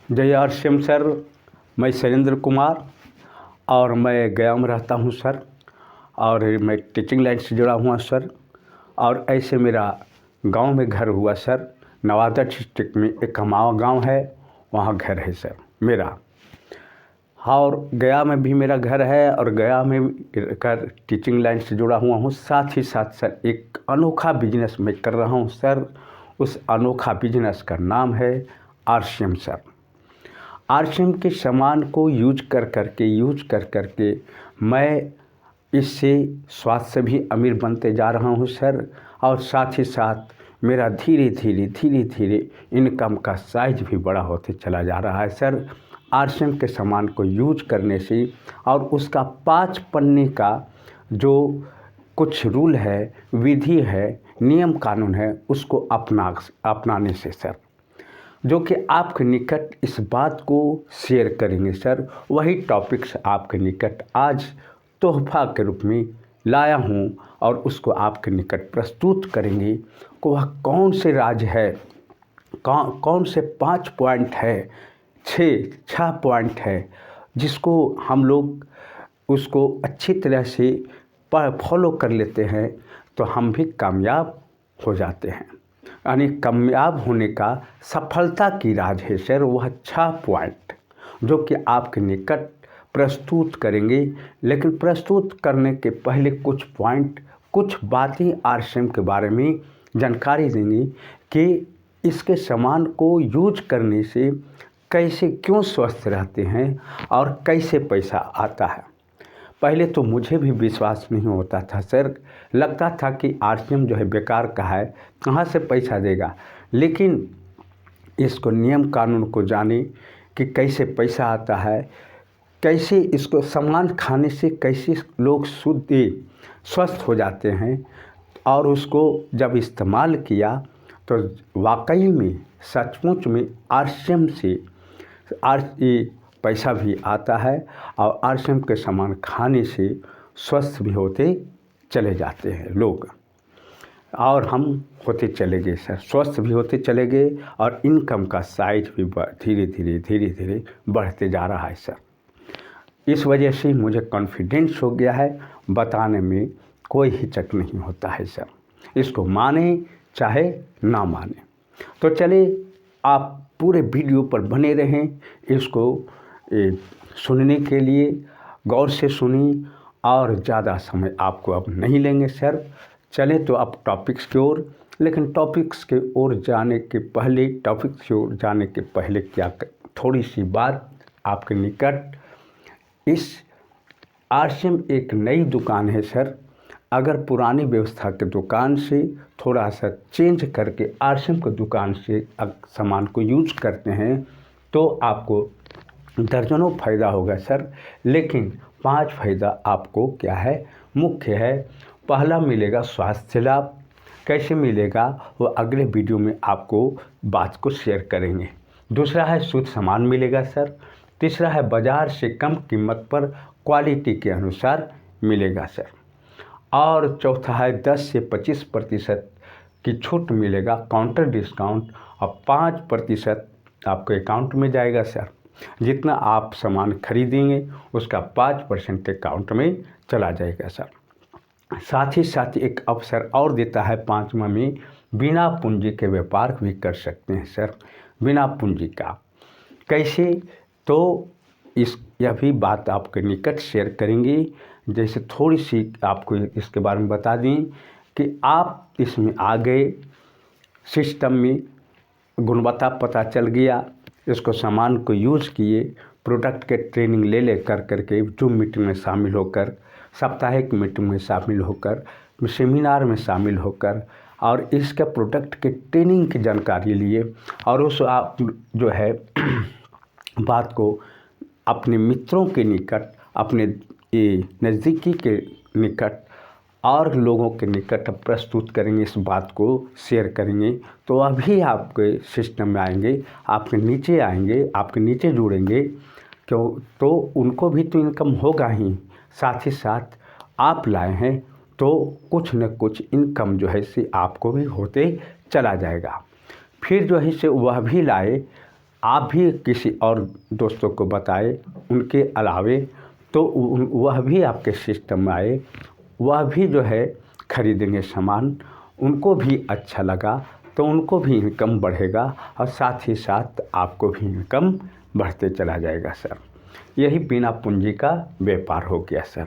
जय RCM sir. मैं शैलेंद्र कुमार और मैं गया में रहता हूँ सर, और मैं टीचिंग लाइन से जुड़ा हुआ सर। और ऐसे मेरा गांव में घर हुआ सर। नवादा डिस्ट्रिक्ट में एक हमावा गांव है, वहाँ घर है सर मेरा। और गया में भी मेरा घर है, और गया में कर टीचिंग लाइन से जुड़ा हुआ हूँ। साथ ही साथ सर एक अनोखा बिजनेस मैं कर रहा हूँ सर। उस अनोखा बिजनेस का नाम है आरसीएम सर। आरसीएम के सामान को यूज कर करके मैं इससे स्वास्थ्य से भी अमीर बनते जा रहा हूँ सर। और साथ ही साथ मेरा धीरे धीरे इनकम का साइज भी बड़ा होते चला जा रहा है सर। आरसीएम के सामान को यूज करने से और उसका 5 पन्ने का जो कुछ रूल है, विधि है, नियम कानून है, उसको अपनाने से सर, जो कि आपके निकट इस बात को शेयर करेंगे सर। वही टॉपिक्स आपके निकट आज तोहफा के रूप में लाया हूँ और उसको आपके निकट प्रस्तुत करेंगे कि वह कौन से राज है, कौन से 5 पॉइंट है, 6 पॉइंट है, जिसको हम लोग उसको अच्छी तरह से फॉलो कर लेते हैं तो हम भी कामयाब हो जाते हैं। यानी कामयाब होने का सफलता की राज है सर वह 6 पॉइंट, जो कि आपके निकट प्रस्तुत करेंगे। लेकिन प्रस्तुत करने के पहले कुछ पॉइंट, कुछ बातें आरसीएम के बारे में जानकारी देंगे कि इसके सामान को यूज करने से कैसे, क्यों स्वस्थ रहते हैं और कैसे पैसा आता है। पहले तो मुझे भी विश्वास नहीं होता था सर, लगता था कि आरसीएम जो है बेकार का है, कहाँ से पैसा देगा। लेकिन इसको नियम कानून को जाने कि कैसे पैसा आता है, कैसे इसको सामान खाने से कैसे लोग स्वस्थ हो जाते हैं, और उसको जब इस्तेमाल किया तो वाकई में सचमुच में आरसीएम से पैसा भी आता है और आरसीएम के सामान खाने से स्वस्थ भी होते चले जाते हैं लोग, और हम होते चले गए सर, स्वस्थ भी होते चले गए और इनकम का साइज भी धीरे धीरे बढ़ते जा रहा है सर। इस वजह से मुझे कॉन्फिडेंस हो गया है, बताने में कोई हिचक नहीं होता है सर, इसको माने चाहे ना माने। तो चले आप पूरे वीडियो पर बने रहें, इसको सुनने के लिए गौर से सुनी, और ज़्यादा समय आपको अब नहीं लेंगे सर। चले तो अब टॉपिक्स की ओर। लेकिन टॉपिक्स के ओर जाने के पहले क्या थोड़ी सी बात आपके निकट, इस आरसीएम एक नई दुकान है सर। अगर पुरानी व्यवस्था के दुकान से थोड़ा सा चेंज करके आरसीएम की दुकान से सामान को यूज करते हैं तो आपको दर्जनों फ़ायदा होगा सर। लेकिन 5 फ़ायदा आपको क्या है, मुख्य है। पहला मिलेगा स्वास्थ्य लाभ, कैसे मिलेगा वो अगले वीडियो में आपको बात को शेयर करेंगे। दूसरा है शुद्ध सामान मिलेगा सर। तीसरा है बाज़ार से कम कीमत पर क्वालिटी के अनुसार मिलेगा सर। और चौथा है 10 से 25% की छूट मिलेगा, काउंटर डिस्काउंट, और 5% आपके अकाउंट में जाएगा सर। जितना आप सामान खरीदेंगे उसका 5% अकाउंट में चला जाएगा सर। साथ ही साथ एक अवसर और देता है 5वां में, बिना पूंजी के व्यापार भी कर सकते हैं सर। बिना पूंजी का कैसे, तो यह भी बात आपके निकट शेयर करेंगे। जैसे थोड़ी सी आपको इसके बारे में बता दें कि आप इसमें आ गए, सिस्टम में गुणवत्ता पता चल गया, इसको सामान को यूज़ किए, प्रोडक्ट के ट्रेनिंग ले करके जूम मीटिंग में शामिल होकर, साप्ताहिक मीटिंग में शामिल होकर, सेमिनार में शामिल होकर, और इसके प्रोडक्ट के ट्रेनिंग की जानकारी लिए, और उस आप जो है बात को अपने मित्रों के निकट, अपने नज़दीकी के निकट और लोगों के निकट प्रस्तुत करेंगे, इस बात को शेयर करेंगे, तो वह भी आपके सिस्टम में आएंगे, आपके नीचे आएंगे, आपके नीचे जुड़ेंगे। क्यों, तो उनको भी तो इनकम होगा ही, साथ ही साथ आप लाए हैं तो कुछ न कुछ इनकम जो है से आपको भी होते चला जाएगा। फिर जो है से वह भी लाए आप भी किसी और दोस्तों को बताएं, उनके अलावे तो वह भी आपके सिस्टम में आए, वह भी जो है खरीदेंगे सामान, उनको भी अच्छा लगा तो उनको भी इनकम बढ़ेगा और साथ ही साथ आपको भी इनकम बढ़ते चला जाएगा सर। यही बिना पूंजी का व्यापार हो गया सर।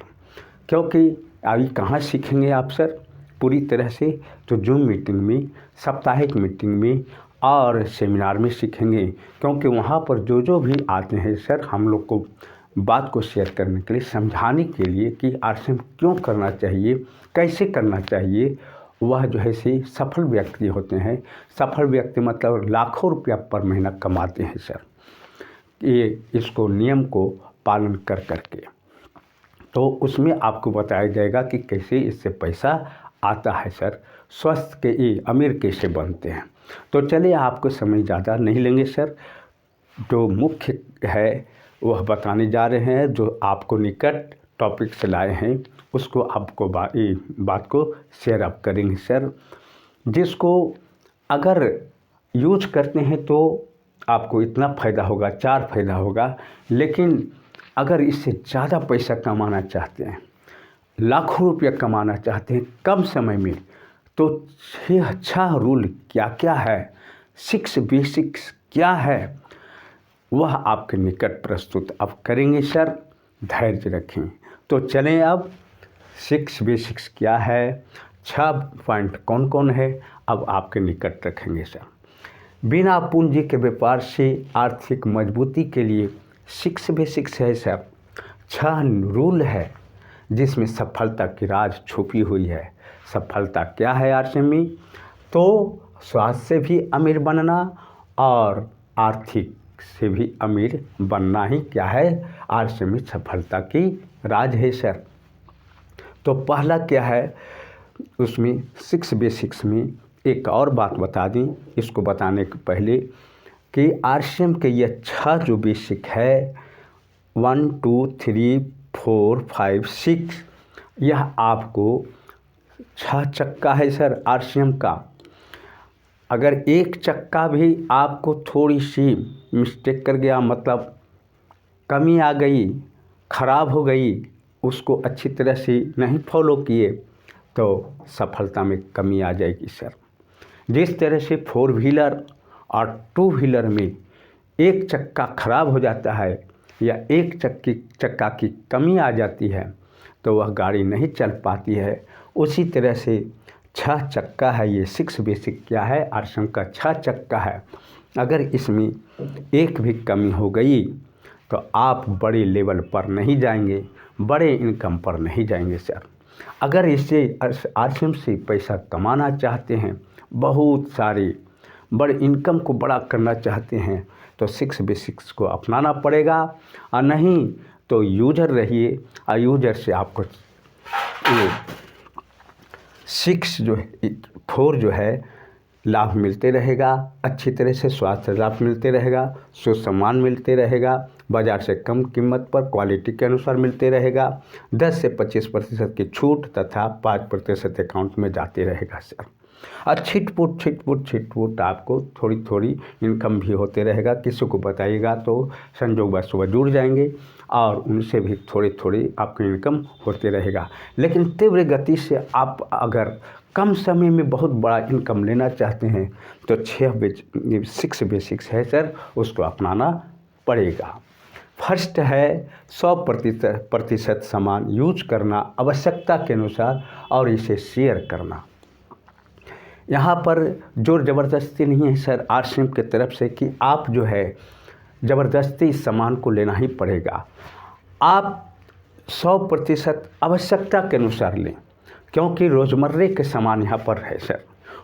क्योंकि अभी कहाँ सीखेंगे आप सर पूरी तरह से, तो जूम मीटिंग में, साप्ताहिक मीटिंग में और सेमिनार में सीखेंगे। क्योंकि वहाँ पर जो भी आते हैं सर, हम लोग को बात को शेयर करने के लिए, समझाने के लिए कि आरसीएम क्यों करना चाहिए, कैसे करना चाहिए, वह जो है से सफल व्यक्ति होते हैं। सफल व्यक्ति मतलब लाखों रुपया पर महीना कमाते हैं सर, ये इसको नियम को पालन कर करके। तो उसमें आपको बताया जाएगा कि कैसे इससे पैसा आता है सर, स्वस्थ के ये अमीर कैसे बनते हैं। तो चलिए आपको समय ज़्यादा नहीं लेंगे सर, जो मुख्य है वह बताने जा रहे हैं, जो आपको निकट टॉपिक से लाए हैं उसको आपको बात को शेयर अप करेंगे सर, जिसको अगर यूज करते हैं तो आपको इतना फ़ायदा होगा, 4 फायदा होगा। लेकिन अगर इससे ज़्यादा पैसा कमाना चाहते हैं, लाखों रुपया कमाना चाहते हैं कम समय में, तो 6 अच्छा रूल क्या क्या है, 6 बेसिक्स क्या है, वह आपके निकट प्रस्तुत अब करेंगे सर। धैर्य रखें। तो चलें अब 6 बेसिक्स क्या है, 6 पॉइंट कौन कौन है, अब आपके निकट रखेंगे सर। बिना पूंजी के व्यापार से आर्थिक मजबूती के लिए 6 बेसिक्स है सर, 6 रूल है जिसमें सफलता की राज छुपी हुई है। सफलता क्या है आरसीएम में, तो स्वास्थ्य से भी अमीर बनना और आर्थिक से भी अमीर बनना ही क्या है आरसीएम में सफलता की राज है सर। तो पहला क्या है, उसमें 6 बेसिक्स में एक और बात बता दी, इसको बताने के पहले कि आरसीएम के ये 6 जो बेसिक है 1 2 3 4 5 6, यह आपको 6 चक्का है सर आरसीएम का। अगर एक चक्का भी आपको थोड़ी सी मिस्टेक कर गया, मतलब कमी आ गई, ख़राब हो गई, उसको अच्छी तरह से नहीं फॉलो किए, तो सफलता में कमी आ जाएगी सर। जिस तरह से 4 व्हीलर और 2 व्हीलर में एक चक्का ख़राब हो जाता है या एक चक्का की कमी आ जाती है तो वह गाड़ी नहीं चल पाती है, उसी तरह से 6 चक्का है ये 6 बेसिक क्या है आरसीएम का 6 चक्का है। अगर इसमें एक भी कमी हो गई तो आप बड़े लेवल पर नहीं जाएंगे, बड़े इनकम पर नहीं जाएंगे सर। अगर इससे आरसीएम से पैसा कमाना चाहते हैं, बहुत सारे बड़े इनकम को बड़ा करना चाहते हैं, तो 6 बेसिक्स को अपनाना पड़ेगा, और नहीं तो यूजर रहिए, और यूजर से आपको 4 जो है लाभ मिलते रहेगा, अच्छी तरह से स्वास्थ्य लाभ मिलते रहेगा, सुसम्मान मिलते रहेगा, बाज़ार से कम कीमत पर क्वालिटी के अनुसार मिलते रहेगा, 10 से 25% की छूट तथा 5% अकाउंट में जाते रहेगा सर। और छिटपुट आपको थोड़ी थोड़ी इनकम भी होते रहेगा। किसी को बताइएगा तो संजोग बस सुबह जुड़ जाएंगे और उनसे भी थोड़ी थोड़ी आपकी इनकम होते रहेगा। लेकिन तीव्र गति से आप अगर कम समय में बहुत बड़ा इनकम लेना चाहते हैं तो 6 बेसिक्स है सर, उसको अपनाना पड़ेगा। फर्स्ट है 100% सामान यूज करना आवश्यकता के अनुसार और इसे शेयर करना। यहाँ पर जोर ज़बरदस्ती नहीं है सर आरसीएम की तरफ से कि आप जो है ज़बरदस्ती इस सामान को लेना ही पड़ेगा। आप 100% आवश्यकता के अनुसार लें, क्योंकि रोज़मर्रे के सामान यहाँ पर है सर।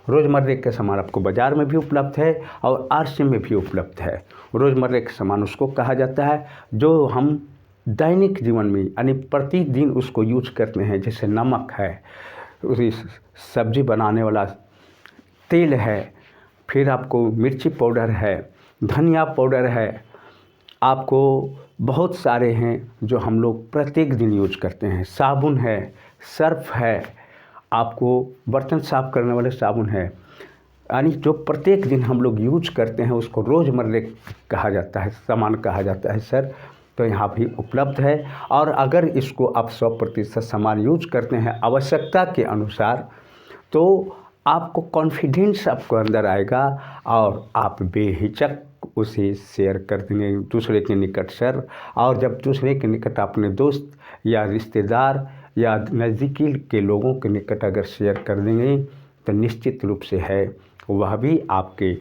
रोज़मर्रे के सामान आपको बाज़ार में भी उपलब्ध है और आरसीएम में भी उपलब्ध है। रोज़मर्रे के सामान उसको कहा जाता है जो हम दैनिक जीवन में यानी प्रतिदिन उसको यूज करते हैं, जैसे नमक है, उसी सब्ज़ी बनाने वाला तेल है, फिर आपको मिर्ची पाउडर है, धनिया पाउडर है, आपको बहुत सारे हैं जो हम लोग प्रत्येक दिन यूज करते हैं। साबुन है, सर्फ है, आपको बर्तन साफ़ करने वाले साबुन है, यानी जो प्रत्येक दिन हम लोग यूज करते हैं उसको रोज़मर्रा कहा जाता है, सामान कहा जाता है सर। तो यहाँ भी उपलब्ध है। और अगर इसको आप 100% सामान यूज करते हैं आवश्यकता के अनुसार, तो आपको कॉन्फिडेंस आपको अंदर आएगा और आप बेहिचक उसे शेयर कर देंगे दूसरे के निकट सर। और जब दूसरे के निकट अपने दोस्त या रिश्तेदार या नज़दीकी के लोगों के निकट अगर शेयर कर देंगे तो निश्चित रूप से है वह भी आपके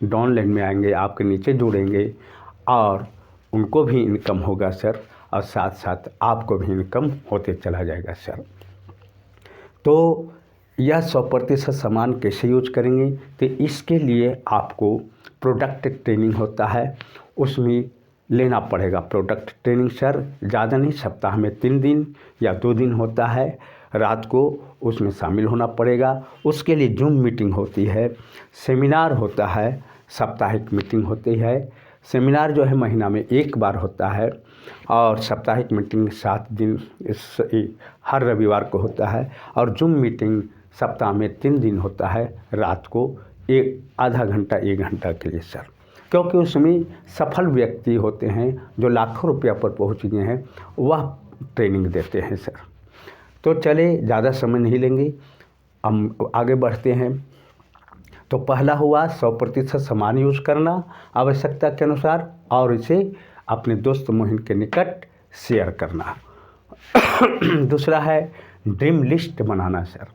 डाउनलाइन में आएंगे, आपके नीचे जुड़ेंगे और उनको भी इनकम होगा सर, और साथ साथ आपको भी इनकम होते चला जाएगा सर। तो यह 100% सामान कैसे यूज करेंगे, तो इसके लिए आपको प्रोडक्ट ट्रेनिंग होता है, उसमें लेना पड़ेगा प्रोडक्ट ट्रेनिंग सर। ज़्यादा नहीं, सप्ताह में 3 दिन या 2 दिन होता है, रात को उसमें शामिल होना पड़ेगा। उसके लिए जूम मीटिंग होती है, सेमिनार होता है, साप्ताहिक मीटिंग होती है। सेमिनार जो है महीना में 1 बार होता है और साप्ताहिक मीटिंग 7 दिन हर रविवार को होता है। और जूम मीटिंग सप्ताह में 3 दिन होता है, रात को आधा घंटा 1 घंटा के लिए सर। क्योंकि उसमें सफल व्यक्ति होते हैं जो लाखों रुपया पर पहुंच गए हैं, वह ट्रेनिंग देते हैं सर। तो चले, ज़्यादा समय नहीं लेंगे, हम आगे बढ़ते हैं। तो पहला हुआ 100% सामान यूज करना आवश्यकता के अनुसार और इसे अपने दोस्त मोहिन के निकट शेयर करना। दूसरा है ड्रीम लिस्ट बनाना सर।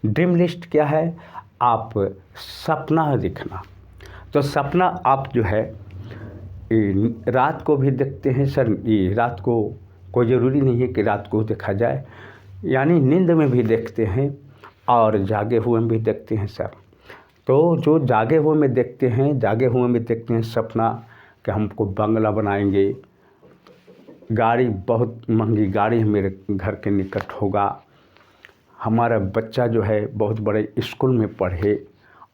ड्रीम लिस्ट क्या है, आप सपना लिखना। तो सपना आप जो है रात को भी देखते हैं सर, ये रात को कोई ज़रूरी नहीं है कि रात को देखा जाए, यानी नींद में भी देखते हैं और जागे हुए में भी देखते हैं सर। तो जो जागे हुए में देखते हैं सपना कि हमको बंगला बनाएंगे, गाड़ी, बहुत महंगी गाड़ी मेरे घर के निकट होगा, हमारा बच्चा जो है बहुत बड़े स्कूल में पढ़े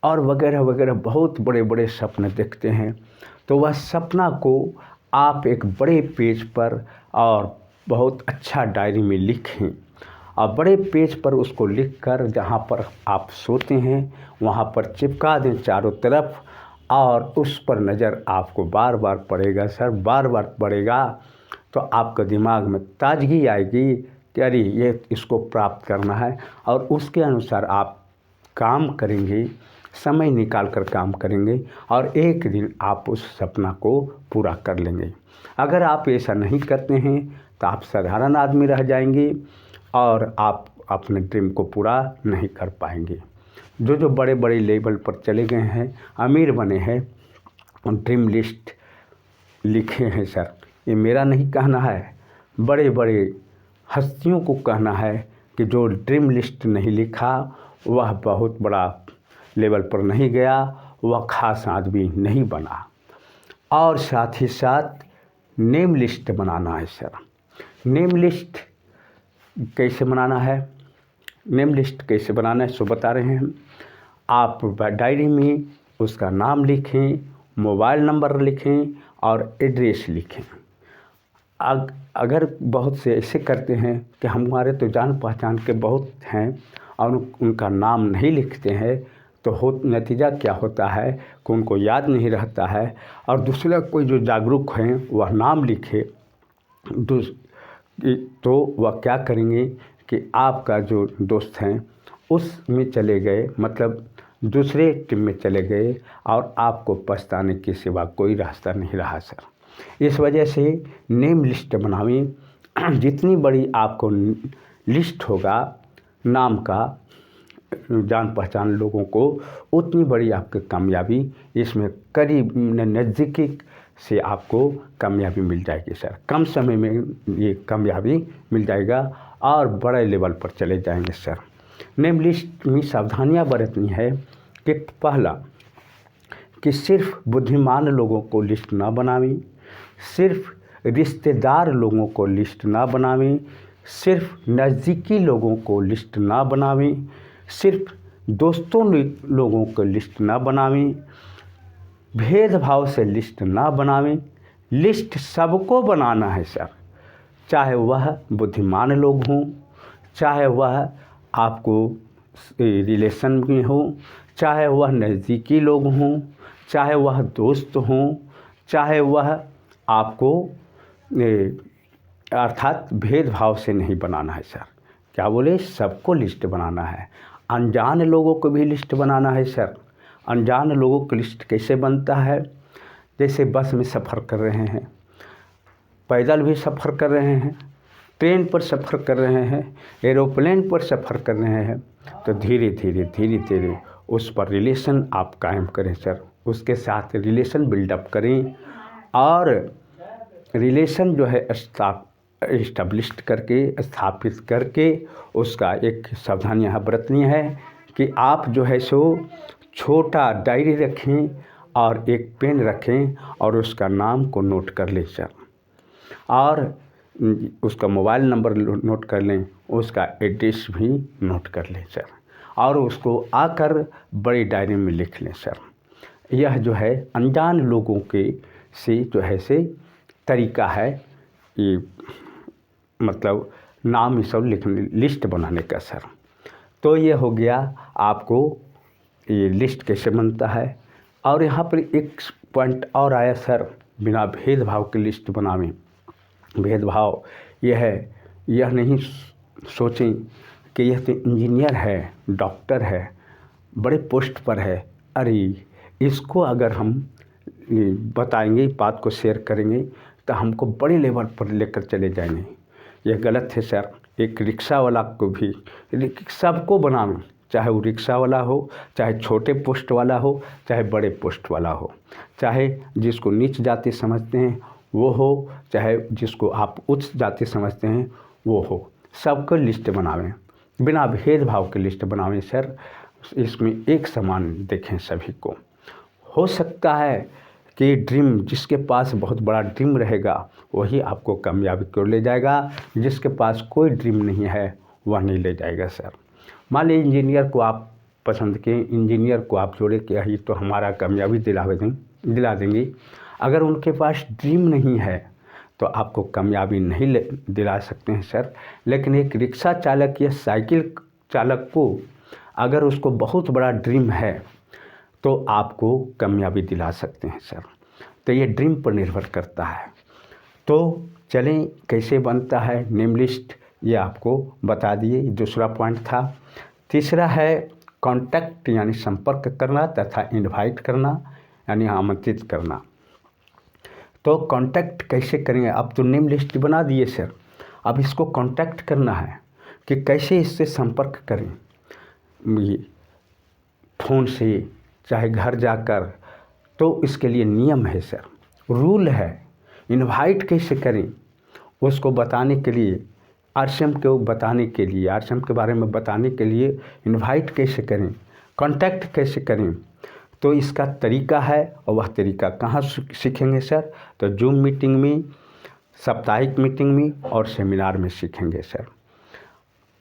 और वगैरह वगैरह बहुत बड़े बड़े सपने देखते हैं। तो वह सपना को आप एक बड़े पेज पर और बहुत अच्छा डायरी में लिखें और बड़े पेज पर उसको लिखकर जहाँ पर आप सोते हैं वहाँ पर चिपका दें चारों तरफ, और उस पर नज़र आपको बार बार पड़ेगा सर, बार बार पड़ेगा तो आपके दिमाग में ताजगी आएगी कि अरे ये इसको प्राप्त करना है, और उसके अनुसार आप काम करेंगे, समय निकाल कर काम करेंगे और एक दिन आप उस सपना को पूरा कर लेंगे। अगर आप ऐसा नहीं करते हैं तो आप साधारण आदमी रह जाएंगे और आप अपने ड्रीम को पूरा नहीं कर पाएंगे। जो बड़े बड़े लेवल पर चले गए हैं, अमीर बने हैं, ड्रीम लिस्ट लिखे हैं सर, ये मेरा नहीं कहना है, बड़े बड़े हस्तियों को कहना है कि जो ड्रीम लिस्ट नहीं लिखा वह बहुत बड़ा लेवल पर नहीं गया, वह खास आदमी नहीं बना। और साथ ही साथ नेम लिस्ट बनाना है सर। नेम लिस्ट कैसे बनाना है, नेम लिस्ट कैसे बनाना है सो बता रहे हैं। आप डायरी में उसका नाम लिखें, मोबाइल नंबर लिखें और एड्रेस लिखें। अगर बहुत से ऐसे करते हैं कि हमारे तो जान पहचान के बहुत हैं और उनका नाम नहीं लिखते हैं, तो नतीजा क्या होता है कि उनको याद नहीं रहता है, और दूसरा कोई जो जागरूक हैं वह नाम लिखे तो वह क्या करेंगे कि आपका जो दोस्त हैं उसमें चले गए, मतलब दूसरे टीम में चले गए और आपको पछताने के सिवा कोई रास्ता नहीं रहा सर। इस वजह से नेम लिस्ट बनावें। जितनी बड़ी आपको लिस्ट होगा नाम का, जान पहचान लोगों को, उतनी बड़ी आपकी कामयाबी इसमें करीब नज़दीकी से आपको कामयाबी मिल जाएगी सर। कम समय में ये कामयाबी मिल जाएगा और बड़े लेवल पर चले जाएंगे सर। नेम लिस्ट में सावधानियां बरतनी है कि पहला कि सिर्फ बुद्धिमान लोगों को लिस्ट ना बनावें, सिर्फ रिश्तेदार लोगों को लिस्ट ना बनावें, सिर्फ नज़दीकी लोगों को लिस्ट ना बनावें, सिर्फ दोस्तों लोगों को लिस्ट ना बनावें, भेदभाव से लिस्ट ना बनावें। लिस्ट सबको बनाना है सर, चाहे वह बुद्धिमान लोग हों, चाहे वह आपको रिलेशन में हो, चाहे वह नज़दीकी लोग हों, चाहे वह दोस्त हों, चाहे वह आपको अर्थात भेदभाव से नहीं बनाना है सर। क्या बोले, सबको लिस्ट बनाना है। अनजान लोगों को भी लिस्ट बनाना है सर। अनजान लोगों की लिस्ट कैसे बनता है? जैसे बस में सफ़र कर रहे हैं, पैदल भी सफ़र कर रहे हैं, ट्रेन पर सफ़र कर रहे हैं, एरोप्लेन पर सफ़र कर रहे हैं, तो धीरे धीरे उस पर रिलेशन आप कायम करें सर। उसके साथ रिलेशन बिल्डअप करें और रिलेशन जो है इस्टेब्लिश करके, स्थापित करके उसका एक सावधानी यहाँ बरतनी है कि आप जो है सो छोटा डायरी रखें और एक पेन रखें और उसका नाम को नोट कर लें सर, और उसका मोबाइल नंबर नोट कर लें, उसका एड्रेस भी नोट कर लें सर, और उसको आकर बड़ी डायरी में लिख लें सर। यह जो है अनजान लोगों के से जो है से तरीका है, ये मतलब नाम सब लिखने लिस्ट बनाने का सर। तो ये हो गया आपको ये लिस्ट कैसे बनता है। और यहाँ पर एक पॉइंट और आया सर, बिना भेदभाव की लिस्ट बनावें। भेदभाव यह है, यह नहीं सोचें कि यह तो इंजीनियर है, डॉक्टर है, बड़े पोस्ट पर है, अरे इसको अगर हम बताएंगे, बात को शेयर करेंगे तो हमको बड़े लेवल पर लेकर चले जाएंगे। यह गलत है सर। एक रिक्शा वाला को भी सबको बनावें, चाहे वो रिक्शा वाला हो, चाहे छोटे पोस्ट वाला हो, चाहे बड़े पोस्ट वाला हो, चाहे जिसको नीच जाति समझते हैं वो हो, चाहे जिसको आप उच्च जाति समझते हैं वो हो, सबको लिस्ट बनावें, बिना भेदभाव की लिस्ट बनावें सर। इसमें एक समान देखें सभी को। हो सकता है कि ड्रीम, जिसके पास बहुत बड़ा ड्रीम रहेगा वही आपको कामयाबी की ओर ले जाएगा, जिसके पास कोई ड्रीम नहीं है वह नहीं ले जाएगा सर। मान लीजिए इंजीनियर को आप पसंद किए, इंजीनियर को आप जोड़े कि यही तो हमारा कामयाबी दिला देंगे। अगर उनके पास ड्रीम नहीं है तो आपको कामयाबी नहीं दिला सकते हैं सर। लेकिन एक रिक्शा चालक या साइकिल चालक को अगर उसको बहुत बड़ा ड्रीम है तो आपको कामयाबी दिला सकते हैं सर। तो ये ड्रीम पर निर्भर करता है। तो चलें कैसे बनता है नेम लिस्ट, ये आपको बता दिए, दूसरा पॉइंट था। तीसरा है कांटेक्ट यानी संपर्क करना तथा इनवाइट करना यानी आमंत्रित करना। तो कांटेक्ट कैसे करेंगे? अब तो नेम लिस्ट बना दिए सर, अब इसको कांटेक्ट करना है कि कैसे इससे संपर्क करें, फ़ोन से चाहे घर जाकर। तो इसके लिए नियम है सर, रूल है। इनवाइट कैसे करें उसको बताने के लिए, आरसीएम को बताने के लिए, आरसीएम के बारे में बताने के लिए इनवाइट कैसे करें, कांटेक्ट कैसे करें, तो इसका तरीका है। और वह तरीका कहाँ सीखेंगे सर? तो जूम मीटिंग में, साप्ताहिक मीटिंग में और सेमिनार में सीखेंगे सर।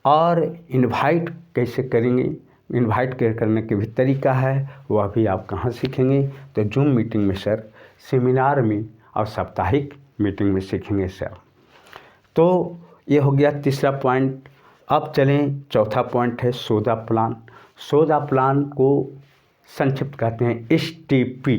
और इनवाइट कैसे करेंगे, इनवाइट करने के भी तरीका है, वह भी आप कहाँ सीखेंगे? तो जूम मीटिंग में सर, सेमिनार में और साप्ताहिक मीटिंग में सीखेंगे सर। तो ये हो गया तीसरा पॉइंट। अब चलें चौथा पॉइंट है सौदा प्लान। सौदा प्लान को संक्षिप्त कहते हैं STP।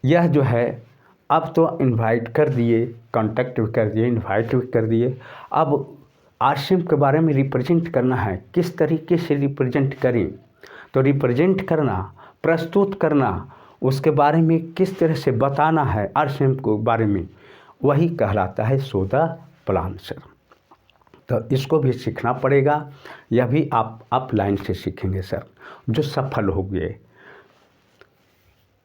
यह जो है, अब तो इनवाइट कर दिए, कांटेक्ट भी कर दिए, इनवाइट भी कर दिए, अब आरसीएम के बारे में रिप्रेजेंट करना है। किस तरीके से रिप्रेजेंट करें? तो रिप्रेजेंट करना, प्रस्तुत करना, उसके बारे में किस तरह से बताना है आरसीएम के बारे में, वही कहलाता है सौदा प्लान सर। तो इसको भी सीखना पड़ेगा। यह भी आप अपलाइन से सीखेंगे सर, जो सफल हो गए।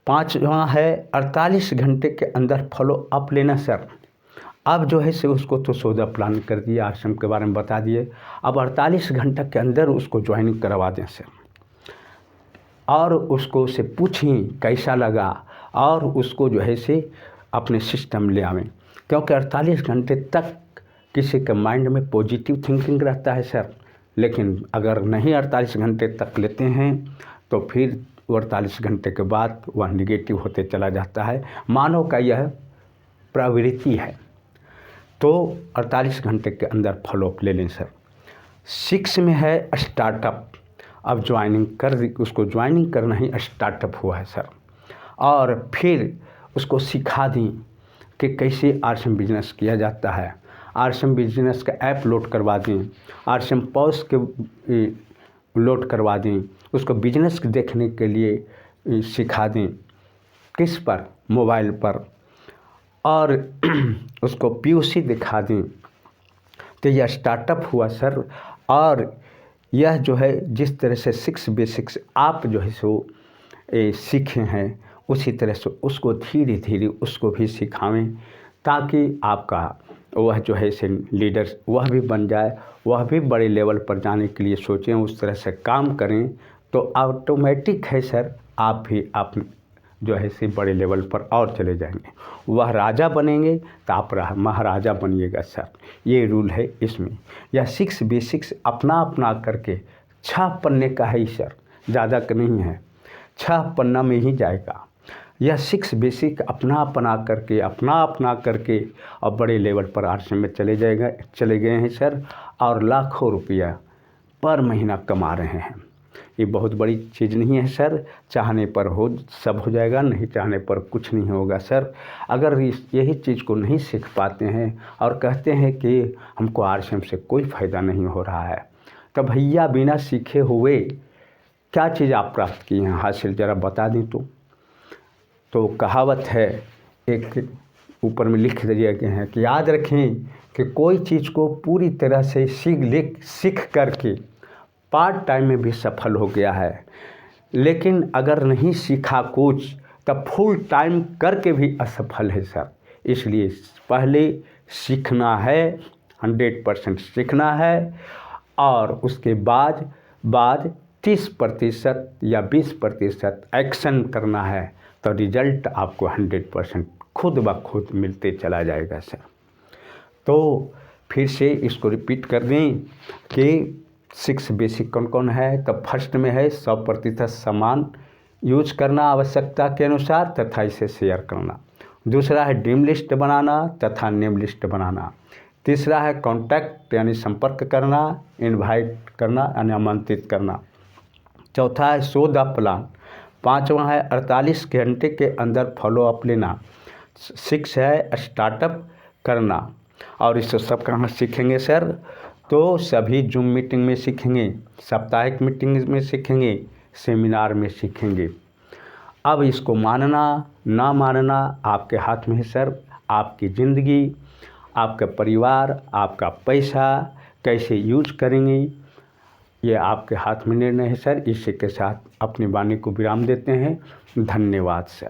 पाँचवा है 48 घंटे के अंदर फॉलो अप लेना सर। अब जो है से उसको तो सौदा प्लान कर दिया, आश्रम के बारे में बता दिए, अब 48 घंटे के अंदर उसको ज्वाइनिंग करवा दें सर। और उसको से पूछें कैसा लगा, और उसको जो है से अपने सिस्टम ले आवें। क्योंकि 48 घंटे तक किसी के माइंड में पॉजिटिव थिंकिंग रहता है सर, लेकिन अगर नहीं 48 घंटे तक लेते हैं तो फिर 48 घंटे के बाद वह निगेटिव होते चला जाता है। मानव का यह प्रवृत्ति है। तो 48 घंटे के अंदर फॉलोअप ले लें सर। 6 में है स्टार्टअप। अब उसको ज्वाइनिंग करना ही स्टार्टअप हुआ है सर। और फिर उसको सिखा दी कि कैसे आरसीएम बिजनेस किया जाता है। आरसीएम बिजनेस का ऐप लोड करवा दें, आरसीएम पॉज के लोड करवा दें, उसको बिजनेस देखने के लिए सिखा दें, किस पर, मोबाइल पर, और उसको पीओसी दिखा दें। तो यह स्टार्टअप हुआ सर। और यह जो है जिस तरह से 6 बेसिक्स आप जो है सो सीखे हैं, उसी तरह से उसको धीरे धीरे उसको भी सिखावें, ताकि आपका वह जो है से लीडर वह भी बन जाए, वह भी बड़े लेवल पर जाने के लिए सोचें, उस तरह से काम करें, तो ऑटोमेटिक है सर आप जो है से बड़े लेवल पर और चले जाएंगे। वह राजा बनेंगे तो आप महाराजा बनिएगा सर। ये रूल है इसमें। यह 6 बेसिक्स अपना अपना करके 6 पन्ने का है सर, ज़्यादा का नहीं है, 6 पन्ना में ही जाएगा। यह 6 बेसिक अपना अपना करके अब बड़े लेवल पर आरसीएम में चले गए हैं सर, और लाखों रुपया पर महीना कमा रहे हैं। ये बहुत बड़ी चीज़ नहीं है सर। चाहने पर सब हो जाएगा, नहीं चाहने पर कुछ नहीं होगा सर। अगर यही चीज़ को नहीं सीख पाते हैं और कहते हैं कि हमको आरसीएम से कोई फ़ायदा नहीं हो रहा है, तो भैया बिना सीखे हुए क्या चीज़ आप प्राप्त किए हैं हासिल, ज़रा बता दें तो कहावत है, एक ऊपर में लिख दिया गया है कि याद रखें कि कोई चीज़ को पूरी तरह से सीख करके पार्ट टाइम में भी सफल हो गया है, लेकिन अगर नहीं सीखा कुछ तब फुल टाइम करके भी असफल है सर। इसलिए पहले सीखना है, 100% सीखना है, और उसके बाद 30% या 20% एक्शन करना है, तो रिजल्ट आपको 100% खुद ब खुद मिलते चला जाएगा सर। तो फिर से इसको रिपीट कर दें कि 6 बेसिक कौन कौन है। तो फर्स्ट में है 100% सामान यूज करना आवश्यकता के अनुसार तथा इसे शेयर करना। दूसरा है ड्रीम लिस्ट बनाना तथा नेम लिस्ट बनाना। तीसरा है कॉन्टैक्ट यानी संपर्क करना, इनवाइट करना यानी आमंत्रित करना। चौथा है शो द प्लान। पांचवा है 48 घंटे के अंदर फॉलोअप लेना। 6 है स्टार्टअप करना। और इसको सब कहाँ सीखेंगे सर? तो सभी जूम मीटिंग में सीखेंगे, साप्ताहिक मीटिंग में सीखेंगे, सेमिनार में सीखेंगे। अब इसको मानना ना मानना आपके हाथ में है सर। आपकी ज़िंदगी, आपका परिवार, आपका पैसा कैसे यूज करेंगे, ये आपके हाथ में निर्णय है सर। इसी के साथ अपनी वाणी को विराम देते हैं। धन्यवाद सर।